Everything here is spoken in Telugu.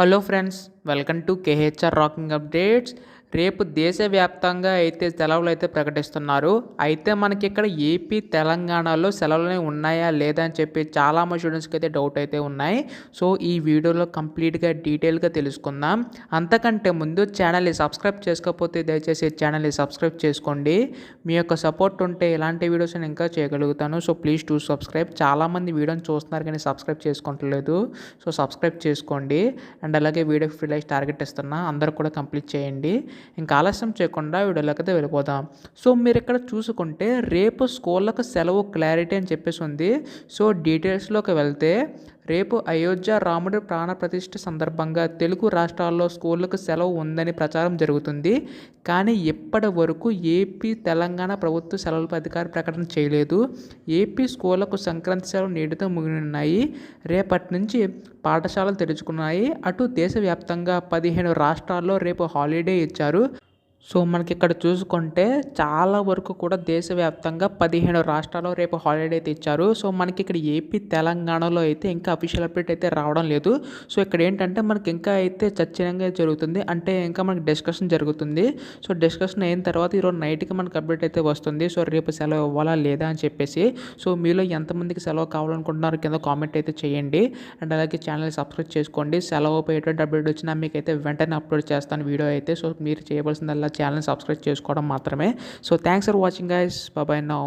Hello friends, welcome to KHR rocking updates. రేపు దేశవ్యాప్తంగా అయితే సెలవులు అయితే ప్రకటిస్తున్నారు. అయితే మనకి ఇక్కడ ఏపీ తెలంగాణలో సెలవులు ఉన్నాయా లేదా అని చెప్పి చాలామంది స్టూడెంట్స్కి అయితే డౌట్ అయితే ఉన్నాయి. సో ఈ వీడియోలో కంప్లీట్గా డీటెయిల్గా తెలుసుకుందాం. అంతకంటే ముందు ఛానల్ని సబ్స్క్రైబ్ చేసుకోకపోతే దయచేసి ఛానల్ని సబ్స్క్రైబ్ చేసుకోండి. మీ యొక్క సపోర్ట్ ఉంటే ఇలాంటి వీడియోస్ నేను ఇంకా చేయగలుగుతాను. So please to subscribe. చాలామంది వీడియోని చూస్తున్నారు కానీ సబ్స్క్రైబ్ చేసుకోవట్లేదు. సో సబ్స్క్రైబ్ చేసుకోండి. అండ్ అలాగే వీడియోకి ఫ్రీ లైక్ టార్గెట్ ఇస్తున్నా, అందరూ కూడా కంప్లీట్ చేయండి. ఇంకా ఆలస్యం చేయకుండా వీడియోలోకి అయితే వెళ్ళిపోదాం. సో మీరు ఇక్కడ చూసుకుంటే రేపు స్కూళ్ళకు సెలవు క్లారిటీ అని చెప్పేసి ఉంది. సో డీటెయిల్స్లోకి వెళ్తే రేపు అయోధ్య రాముడి ప్రాణ ప్రతిష్ఠ సందర్భంగా తెలుగు రాష్ట్రాల్లో స్కూళ్ళకు సెలవు ఉందని ప్రచారం జరుగుతుంది. కానీ ఇప్పటి వరకు ఏపీ తెలంగాణ ప్రభుత్వ సెలవులపై అధికార ప్రకటన చేయలేదు. ఏపీ స్కూళ్ళకు సంక్రాంతి సెలవు నేటితో ముగినున్నాయి. రేపటి నుంచి పాఠశాలలు తెరుచుకున్నాయి. అటు దేశవ్యాప్తంగా 15 రాష్ట్రాల్లో రేపు హాలిడే ఇచ్చారు. సో మనకి ఇక్కడ చూసుకుంటే చాలా వరకు కూడా దేశవ్యాప్తంగా 15 రాష్ట్రాల్లో రేపు హాలిడే అయితే ఇచ్చారు. సో మనకి ఇక్కడ ఏపీ తెలంగాణలో అయితే ఇంకా అఫీషియల్ అప్డేట్ అయితే రావడం లేదు. సో ఇక్కడ ఏంటంటే మనకి ఇంకా అయితే చర్చనీయంగా జరుగుతుంది, అంటే ఇంకా మనకి డిస్కషన్ జరుగుతుంది. సో డిస్కషన్ అయిన తర్వాత ఈరోజు నైట్కి మనకి అప్డేట్ అయితే వస్తుంది. సో రేపు సెలవు ఇవ్వాలా లేదా అని చెప్పేసి. సో మీలో ఎంతమందికి సెలవు కావాలనుకుంటున్నారు కింద కామెంట్ అయితే చేయండి. అండ్ అలాగే ఛానల్ సబ్స్క్రైబ్ చేసుకోండి. సెలవుపై ఎటువంటి అప్డేట్ వచ్చినా మీకు అయితే వెంటనే అప్లోడ్ చేస్తాను వీడియో అయితే. సో మీరు చేయవలసిందల్లా ఛానల్ సబ్స్క్రైబ్ చేసుకోవడం మాత్రమే. So thanks for watching guys. By by now.